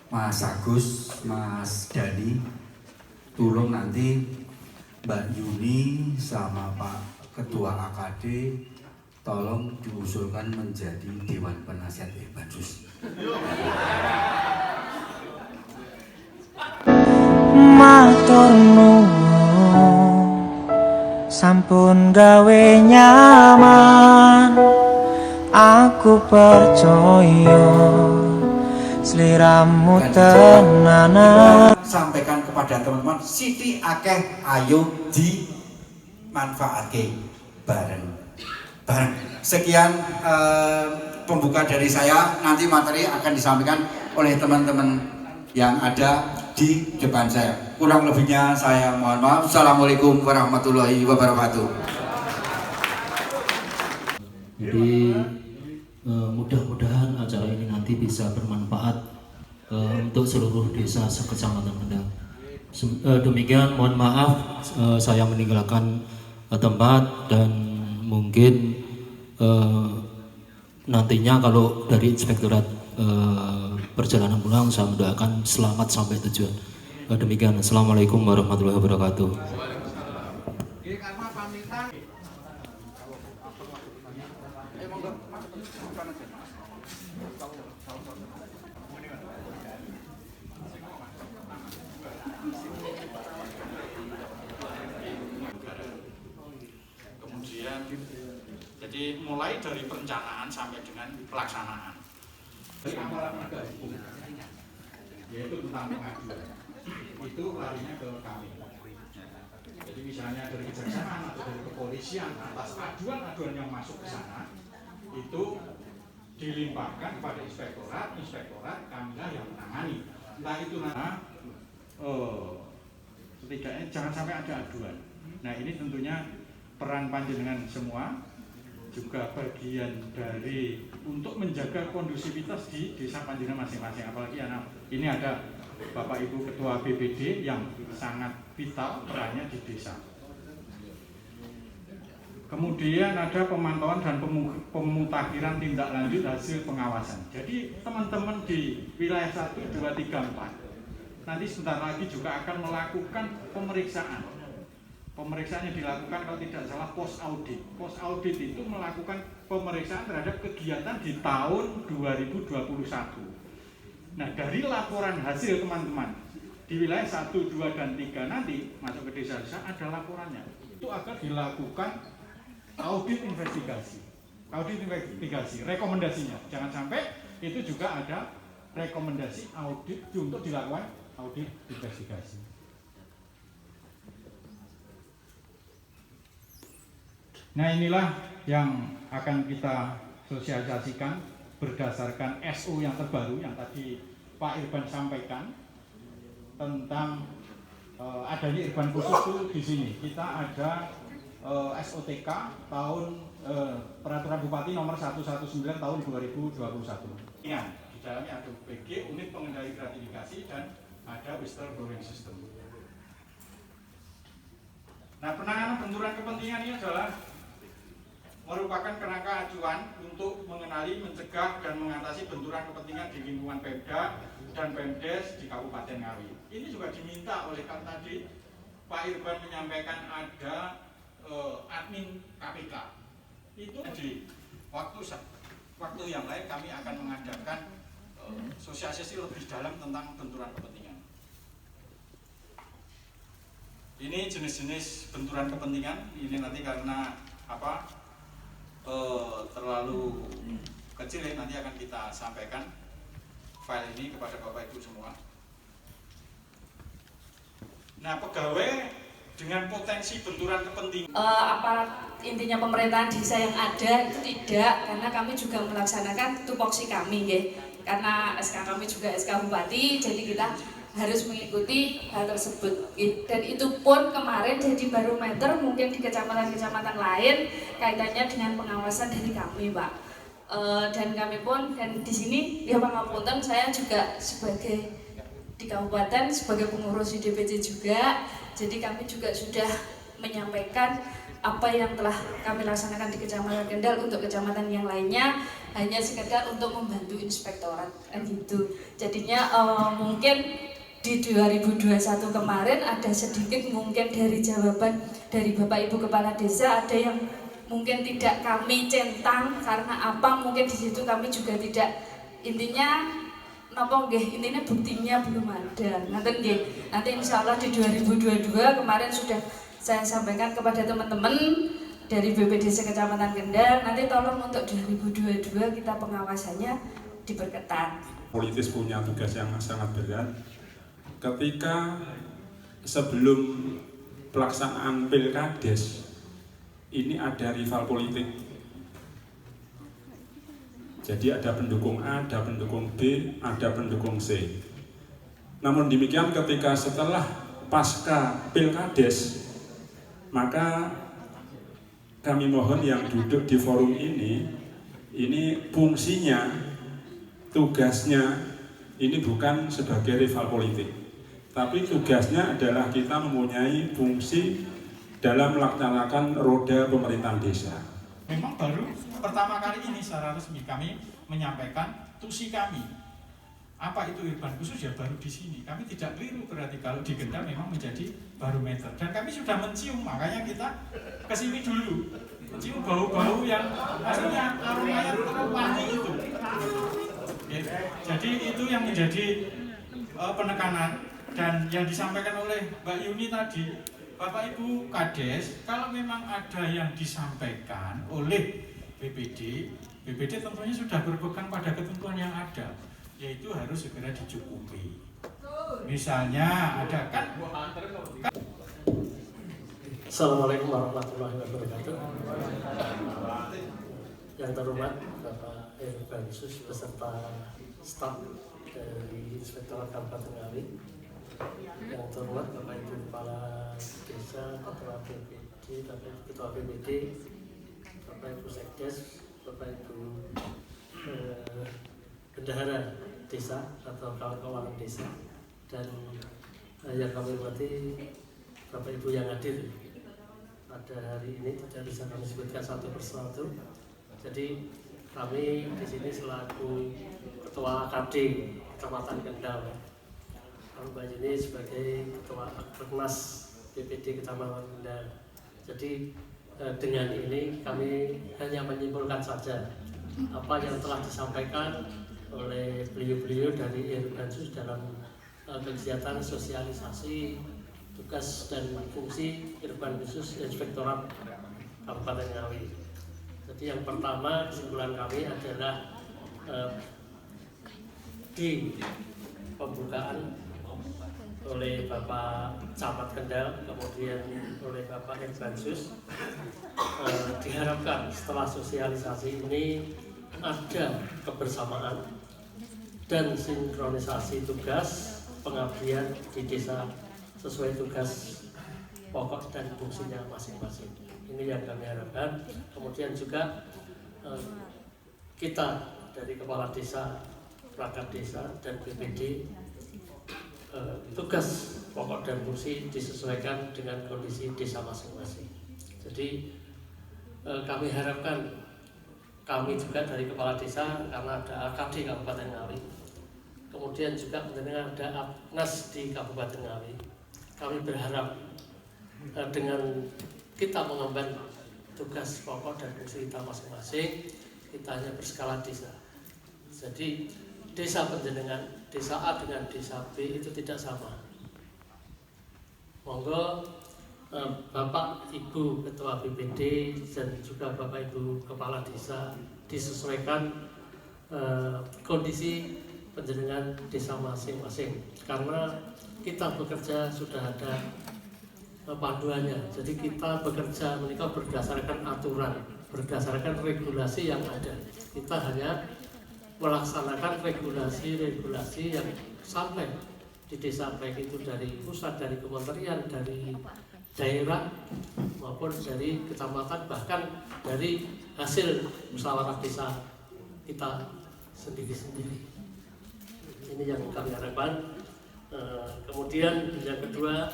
Mas Agus, Mas Dani, tolong nanti Mbak Yuni sama Pak Ketua AKD tolong diusulkan menjadi Dewan Penasihat Bansus. Matur nuwun sampun gawe nyaman, aku percaya sliramu tenanan. Sampaikan kepada teman-teman, Siti akeh ayo dimanfaatke bareng. Sekian pembuka dari saya. Nanti materi akan disampaikan oleh teman-teman yang ada di depan saya. Kurang lebihnya saya mohon maaf. Assalamualaikum warahmatullahi wabarakatuh. Jadi mudah-mudahan acara ini nanti bisa bermanfaat untuk seluruh desa sekecamatan Kendal. Demikian, mohon maaf saya meninggalkan tempat, dan mungkin nantinya kalau dari Inspektorat Perjalanan pulang saya mendoakan selamat sampai tujuan. Demikian, assalamualaikum warahmatullahi wabarakatuh. Kemudian jadi mulai dari perencanaan sampai dengan pelaksanaan. Yaitu tentang pengaduan, itu larinya ke kami. Jadi misalnya dari kejaksaan atau dari kepolisian atas aduan-aduan yang masuk ke sana, itu dilimpahkan kepada inspektorat kamilah yang menangani. Nah itu setidaknya jangan sampai ada aduan. Nah ini tentunya peran panjenengan semua juga bagian dari untuk menjaga kondusivitas di desa panjenengan masing-masing. Apalagi anak ini ada Bapak Ibu Ketua BPD yang sangat vital perannya di desa. Kemudian ada pemantauan dan pemutakhiran tindak lanjut hasil pengawasan. Jadi teman-teman di wilayah 1, 2, 3, 4 nanti sebentar lagi juga akan melakukan pemeriksaan. Pemeriksaan yang dilakukan kalau tidak salah pos audit. Pos audit itu melakukan pemeriksaan terhadap kegiatan di tahun 2021. Nah dari laporan hasil teman-teman di wilayah 1, 2, dan 3 nanti masuk ke desa-desa ada laporannya. Itu akan dilakukan audit investigasi. Audit investigasi, rekomendasinya. Jangan sampai itu juga ada rekomendasi audit untuk dilakukan audit investigasi. Nah inilah yang akan kita sosialisasikan berdasarkan SO yang terbaru yang tadi Pak Irban sampaikan tentang adanya Irban khusus itu di sini. Kita ada SOTK tahun Peraturan Bupati nomor 119 tahun 2021. Ya, di dalamnya ada UPG, unit pengendali gratifikasi, dan ada whistleblowing system. Nah penanganan benturan kepentingan ini adalah merupakan kerangka acuan untuk mengenali, mencegah, dan mengatasi benturan kepentingan di lingkungan Pemda dan Pemdes di Kabupaten Ngawi. Ini juga diminta oleh kan tadi Pak Irban menyampaikan ada admin KPK. Itu di waktu yang lain kami akan mengadakan sosialisasi lebih dalam tentang benturan kepentingan. Ini jenis-jenis benturan kepentingan. Ini nanti karena terlalu kecil ya, nanti akan kita sampaikan file ini kepada Bapak Ibu semua. Nah pegawai dengan potensi benturan kepentingan intinya pemerintahan desa yang ada itu tidak, karena kami juga melaksanakan tupoksi kami ya. Karena SK kami juga SK Bupati, jadi kita harus mengikuti hal tersebut. Dan itu pun kemarin jadi barometer mungkin di kecamatan-kecamatan lain kaitannya dengan pengawasan dari kami, Pak. Dan kami pun, dan di sini ya Pak Ngapunten, saya juga sebagai di kabupaten sebagai pengurus di DPC juga, jadi kami juga sudah menyampaikan apa yang telah kami laksanakan di Kecamatan Kendal untuk kecamatan yang lainnya, hanya sekedar untuk membantu inspektorat gitu. Jadinya mungkin di 2021 kemarin ada sedikit mungkin dari jawaban dari Bapak Ibu Kepala Desa, ada yang mungkin tidak kami centang karena apa, mungkin di situ kami juga tidak, intinya napa nggih, intinya buktinya belum ada. Nanti insya Allah di 2022 kemarin sudah saya sampaikan kepada teman-teman dari BPDS Kecamatan Kendal, nanti tolong untuk 2022 kita pengawasannya diperketat. Politis punya tugas yang sangat berat. Ketika sebelum pelaksanaan Pilkades ini ada rival politik. Jadi ada pendukung A, ada pendukung B, ada pendukung C. Namun demikian ketika setelah pasca Pilkades, maka kami mohon yang duduk di forum ini fungsinya, tugasnya ini bukan sebagai rival politik. Tapi tugasnya adalah kita mempunyai fungsi dalam melaksanakan roda pemerintahan desa. Memang baru pertama kali ini secara resmi kami menyampaikan tusi kami. Apa itu urban khusus ya baru di sini. Kami tidak keliru berarti kalau di Kendal memang menjadi barometer. Dan kami sudah mencium, makanya kita kesini dulu. Mencium bau-bau yang aslinya aromanya wangi itu. Jadi itu yang menjadi penekanan. Dan yang disampaikan oleh Mbak Yuni tadi, Bapak Ibu Kades, kalau memang ada yang disampaikan oleh BPD tentunya sudah berpegang pada ketentuan yang ada, yaitu harus segera dicukupi. Misalnya ada kan. Assalamualaikum warahmatullahi wabarakatuh. Yang terhormat Bapak Irbansus beserta staf dari Inspektorat Kabupaten Ngawi, yang terhormat Bapak Ibu Kepala Desa, Ketua BPD, Ketua BPD, Bapak Ibu Sekdes, Bapak Ibu Bendahara Desa atau kawan-kawan desa, dan yang kami hormati Bapak Ibu yang hadir pada hari ini, tidak bisa kami sebutkan satu persatu. Jadi kami di sini selaku Ketua KD Kecamatan Kendal, Mbak Yuni sebagai Ketua Pernas BPD Kecamatan Kendal. Jadi dengan ini kami hanya menyimpulkan saja apa yang telah disampaikan oleh beliau-beliau dari Irbansus dalam kegiatan sosialisasi tugas dan fungsi Irban Khusus Inspektorat Kabupaten Ngawi. Jadi yang pertama kesimpulan kami adalah di pembukaan oleh Bapak Camat Kendal, kemudian oleh Bapak Irbansus, diharapkan setelah sosialisasi ini ada kebersamaan dan sinkronisasi tugas pengabdian di desa sesuai tugas pokok dan fungsinya masing-masing. Ini yang kami harapkan. Kemudian juga kita dari Kepala Desa, Perangkat Desa, dan BPD, tugas pokok dan fungsi disesuaikan dengan kondisi desa masing-masing. Jadi kami harapkan, kami juga dari Kepala Desa, karena ada AKD Kabupaten Ngawi, kemudian juga mendengar ada APNAS di Kabupaten Ngawi, kami berharap dengan kita mengemban tugas pokok dan fungsi kita masing-masing, kita hanya berskala desa. Jadi desa penjenengan, desa A dengan desa B itu tidak sama. Monggo Bapak Ibu Ketua BPD dan juga Bapak Ibu Kepala Desa disesuaikan kondisi penjenengan desa masing-masing, karena kita bekerja sudah ada panduannya. Jadi kita bekerja menikah berdasarkan aturan, berdasarkan regulasi yang ada. Kita hanya melaksanakan regulasi-regulasi yang sampai di desa, baik itu dari pusat, dari kementerian, dari daerah maupun dari kecamatan, bahkan dari hasil musyawarah desa kita sendiri-sendiri. Ini yang kami harapkan. Kemudian yang kedua,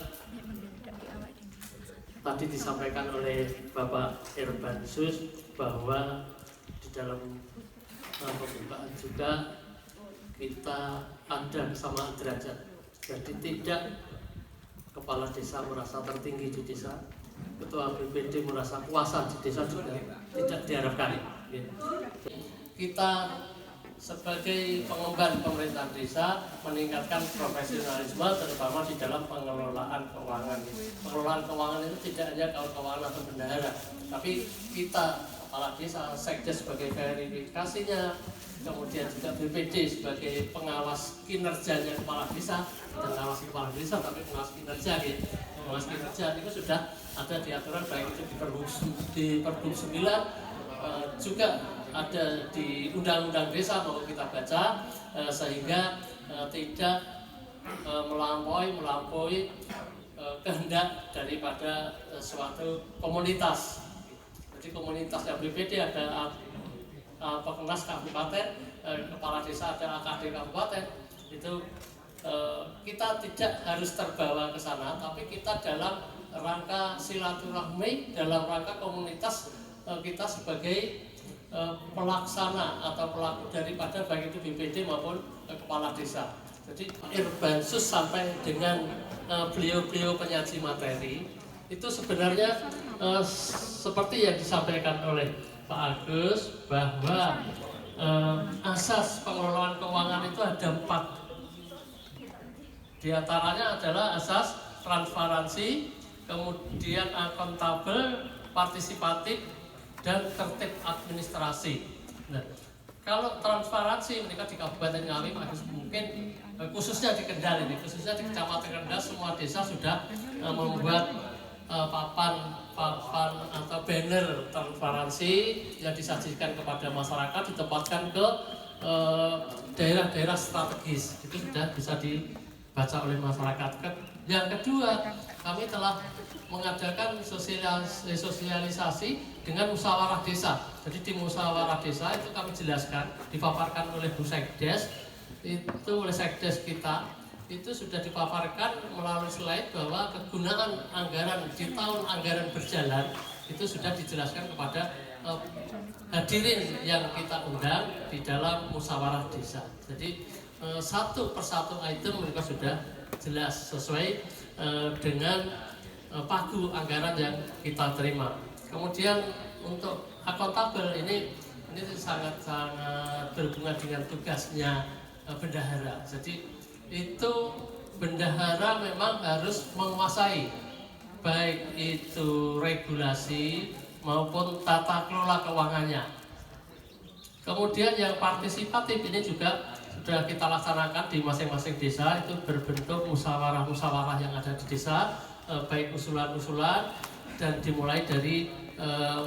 tadi disampaikan oleh Bapak Irbansus bahwa di dalam pembukaan juga kita ada kesamaan derajat. Jadi tidak kepala desa merasa tertinggi di desa, ketua BPD merasa kuasa di desa juga tidak diharapkan. Kita sebagai pengemban pemerintahan desa meningkatkan profesionalisme terutama di dalam pengelolaan keuangan. Pengelolaan keuangan itu tidak hanya keuangan atau bendahara, tapi kita kepala desa, sekdes sebagai verifikasinya, kemudian juga BPD sebagai pengawas kinerjanya kepala desa, dan pengawas kepala desa tapi pengawas kinerja gitu. Pengawas kinerja itu sudah ada di aturan baik itu di Pergub 9 juga ada di Undang-Undang Desa mau kita baca sehingga tidak melampaui kehendak daripada suatu komunitas. Jadi komunitasnya BPD ada Pekenas Kabupaten, kepala desa ada AKD Kabupaten, itu kita tidak harus terbawa ke sana, tapi kita dalam rangka silaturahmi, dalam rangka komunitas kita sebagai pelaksana atau pelaku daripada baik itu BPD maupun kepala desa. Jadi Irbansus sampai dengan beliau-beliau penyaji materi itu sebenarnya seperti yang disampaikan oleh Pak Agus bahwa asas pengelolaan keuangan itu ada 4. Di antaranya adalah asas transparansi, kemudian akuntabel, partisipatif, dan tertib administrasi. Nah, kalau transparansi mereka di Kabupaten Ngawi mungkin khususnya di Kendal ini, khususnya di Kecamatan Kendal semua desa sudah membuat papan atau banner transparansi yang disajikan kepada masyarakat, ditempatkan ke daerah-daerah strategis. Itu sudah bisa dibaca oleh masyarakat. Yang kedua, kami telah mengadakan sosialisasi dengan musyawarah desa. Jadi di musyawarah desa itu kami jelaskan, dipaparkan oleh Bu Sekdes, itu oleh Sekdes kita, itu sudah dipaparkan melalui slide bahwa kegunaan anggaran di tahun anggaran berjalan itu sudah dijelaskan kepada hadirin yang kita undang di dalam musyawarah desa. Jadi satu persatu item mereka sudah jelas sesuai dengan pagu anggaran yang kita terima. Kemudian untuk akuntabel ini sangat berhubungan dengan tugasnya bendahara. Jadi itu bendahara memang harus menguasai baik itu regulasi maupun tata kelola keuangannya. Kemudian yang partisipatif ini juga sudah kita laksanakan di masing-masing desa, itu berbentuk musyawarah-musyawarah yang ada di desa, baik usulan-usulan dan dimulai dari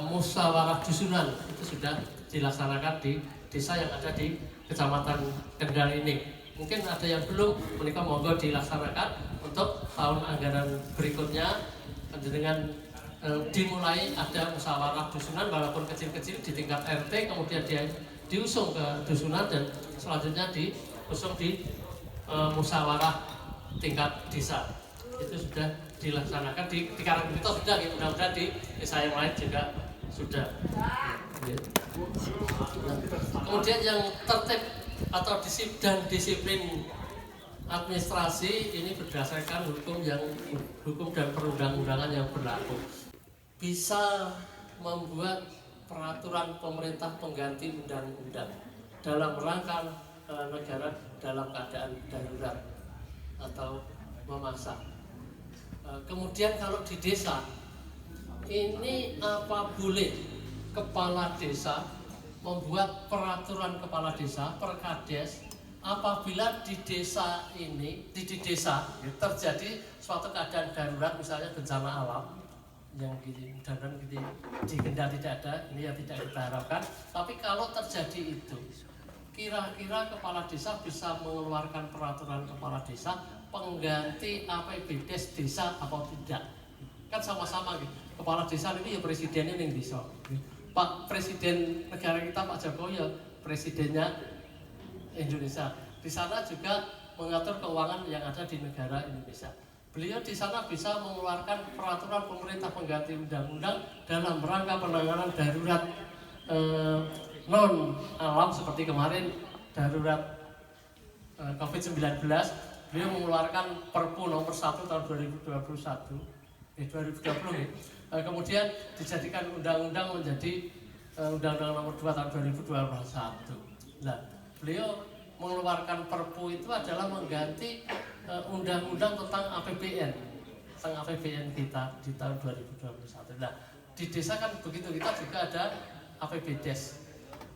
musyawarah dusunan itu sudah dilaksanakan di desa yang ada di Kecamatan Kendal ini. Mungkin ada yang belum, mereka monggo dilaksanakan untuk tahun anggaran berikutnya dengan dimulai ada musyawarah dusunan walaupun kecil-kecil di tingkat RT, kemudian dia diusung ke dusunan dan selanjutnya diusung di musyawarah tingkat desa. Itu sudah dilaksanakan di Karangpito sudah, gitu. Mudah-mudahan di desa yang lain juga sudah. Kemudian yang tertib atau disiplin administrasi ini berdasarkan hukum dan perundang-undangan yang berlaku. Bisa membuat peraturan pemerintah pengganti undang-undang dalam rangka negara dalam keadaan darurat atau memaksa. Kemudian kalau di desa ini apa boleh kepala desa membuat peraturan kepala desa Perkades apabila di desa ini di desa terjadi suatu keadaan darurat, misalnya bencana alam yang mudah-mudahan di Kendal tidak ada, ini yang tidak kita harapkan. Tapi kalau terjadi itu, kira-kira kepala desa bisa mengeluarkan peraturan kepala desa pengganti APBDes desa atau tidak? Kan sama-sama gitu. Kepala desa ini ya presidennya yang desa. Pak Presiden negara kita Pak Jokowi ya presidennya Indonesia. Di sana juga mengatur keuangan yang ada di negara Indonesia. beliau di sana bisa mengeluarkan peraturan pemerintah pengganti undang-undang dalam rangka penanganan darurat non alam seperti kemarin darurat COVID-19. Beliau mengeluarkan Perpu nomor 1 tahun 2020 ya. Kemudian dijadikan undang-undang menjadi Undang-Undang nomor 2 tahun 2021. Nah, beliau mengeluarkan Perpu itu adalah mengganti undang-undang tentang APBN, kita di tahun 2021. Nah, di desa kan begitu, kita juga ada APBDes.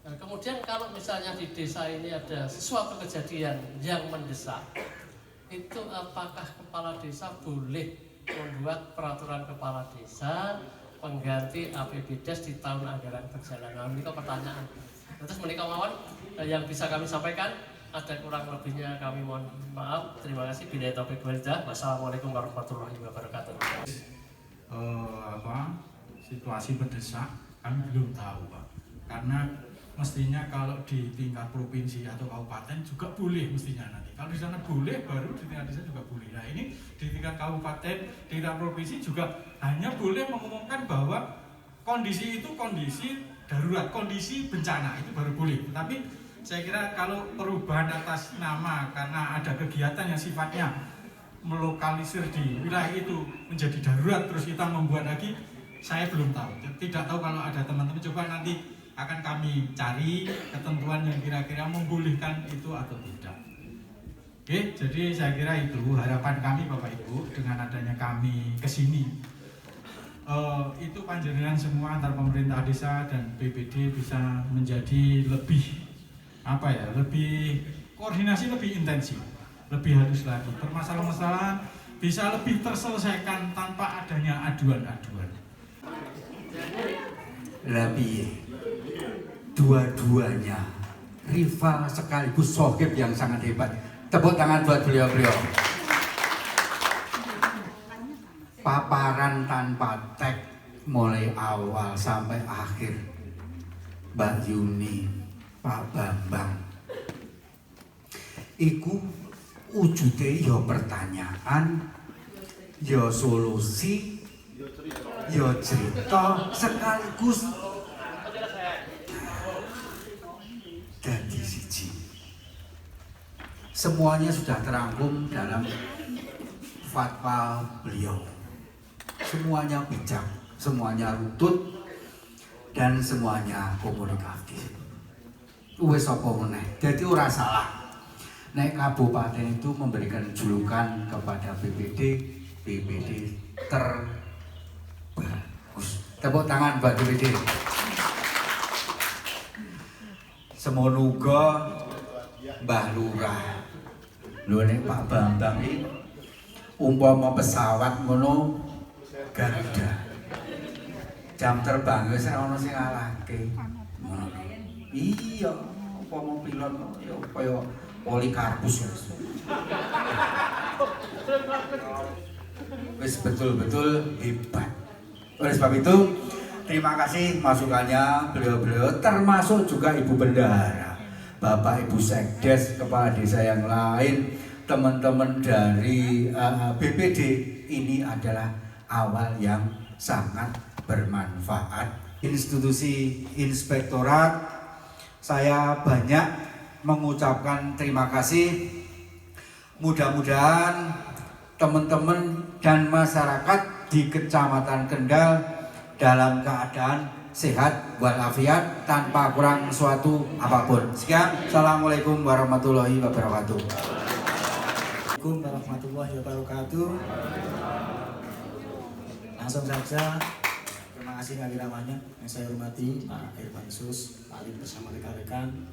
Kemudian kalau misalnya di desa ini ada sesuatu kejadian yang mendesak, itu apakah kepala desa boleh membuat peraturan kepala desa pengganti APBDes di tahun anggaran berjalan? Nah, ini pertanyaan. Terus menikah mawon yang bisa kami sampaikan, ada kurang lebihnya kami mohon maaf. Terima kasih. Billahi taufiq wal hidayah. Wassalamualaikum warahmatullahi wabarakatuh. Situasi mendesak kami belum tahu, Pak. Karena mestinya kalau di tingkat provinsi atau kabupaten juga boleh mestinya nanti. Kalau di sana boleh, baru di tingkat desa juga boleh. Nah, ini di tingkat kabupaten, di tingkat provinsi juga hanya boleh mengumumkan bahwa kondisi itu kondisi darurat, kondisi bencana, itu baru boleh. Tapi saya kira kalau perubahan atas nama karena ada kegiatan yang sifatnya melokalisir di wilayah itu menjadi darurat, terus kita membuat lagi, saya belum tahu. Tidak tahu, kalau ada teman-teman coba nanti akan kami cari ketentuan yang kira-kira membolehkan itu atau tidak. Oke, jadi saya kira itu harapan kami Bapak Ibu dengan adanya kami kesini. Itu panjenengan semua antar pemerintah desa dan BPD bisa menjadi lebih lebih koordinasi, lebih intensif, lebih halus lagi. Permasalahan-permasalahan bisa lebih terselesaikan tanpa adanya aduan-aduan. Lebih dua-duanya rival sekaligus sohib yang sangat hebat. Tepuk tangan buat beliau-beliau. Paparan tanpa tag mulai awal sampai akhir. Mbak Yuni, Pak Bambang, iku wujude ya pertanyaan, ya solusi, ya cerita sekaligus jadi siji. Semuanya sudah terangkum dalam fatwa beliau. Semuanya bijak, semuanya rutut, dan semuanya komunikatif. Wes apa meneh. Jadi ora salah. Nek kabupaten itu memberikan julukan kepada BPD terbagus. Tepuk tangan buat BPD. Semono uga Mbah Lurah. Lho nek Pak Bambang iki umpama pesawat ngono Garuda. Jam terbang wis ora ono sing ngalahke. Iya, umpama pilot ya kaya Polikarpus. Wis betul-betul hebat. Oleh sebab itu, terima kasih masukannya beliau-beliau, termasuk juga Ibu Bendahara, Bapak Ibu Sekdes, kepala desa yang lain, teman-teman dari BPD. Ini adalah awal yang sangat bermanfaat. Institusi inspektorat, saya banyak mengucapkan terima kasih. Mudah-mudahan teman-teman dan masyarakat di Kecamatan Kendal dalam keadaan sehat walafiat tanpa kurang suatu apapun. Sekian, assalamualaikum warahmatullahi wabarakatuh. Assalamualaikum warahmatullahi wabarakatuh. Langsung saja, terima kasih ngadiramanya yang saya hormati Pak Irwansus, Pak Alim bersama rekan-rekan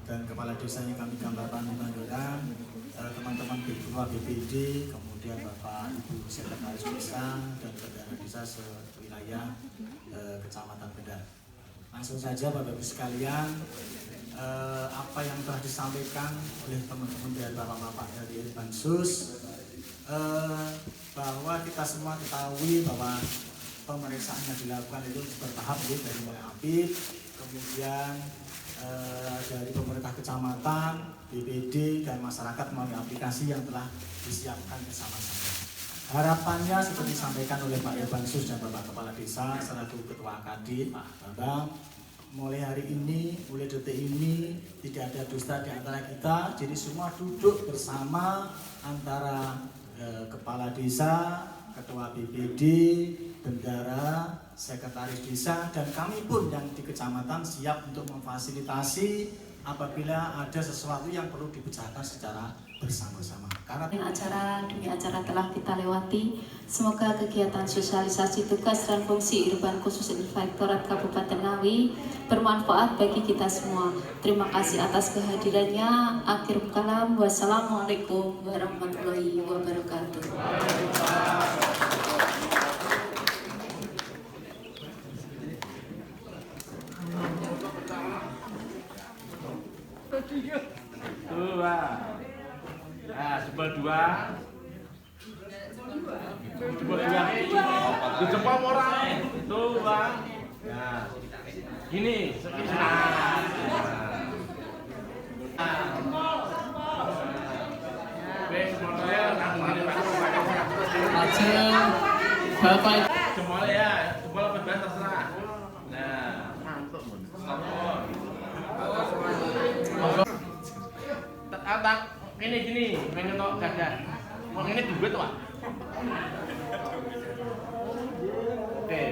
dan kepala desa yang kami gambarkan membanggakan, teman-teman ketua BPD, kemudian Bapak Ibu Sekretaris Desa dan bendahara desa sewilayah Kecamatan Kendal. Langsung saja Bapak Ibu sekalian, apa yang telah disampaikan oleh teman-teman dari Bapak-Bapak dari Irwansus, bahwa kita semua ketahui bahwa pemeriksaan yang dilakukan itu bertahap dari mulai APID, kemudian dari pemerintah kecamatan, BPD dan masyarakat melalui aplikasi yang telah disiapkan bersama-sama. Harapannya seperti disampaikan oleh Pak Irbansus dan Bapak Kepala Desa selaku Ketua Kadin Pak Bambang, mulai hari ini, mulai detik ini tidak ada dusta di antara kita. Jadi semua duduk bersama antara Kepala Desa, Ketua BPD, Bendara, Sekretaris Desa, dan kami pun yang di kecamatan siap untuk memfasilitasi apabila ada sesuatu yang perlu dibicarakan secara bersama-sama. Karena acara demi acara telah kita lewati. Semoga kegiatan sosialisasi tugas dan fungsi Irban Khusus Inspektorat Kabupaten Ngawi bermanfaat bagi kita semua. Terima kasih atas kehadirannya. Akhir kalam, wassalamualaikum warahmatullahi wabarakatuh. Dua. Nah, sebelah dua. Sebelah dua. Di jempol orang. Tuh, Bang. Nah. Gini, nah. Bapak jempol ya, jempol apa terserah. Nah, tak gini pengen tok gada. Mau ini duit, Pak. Oke.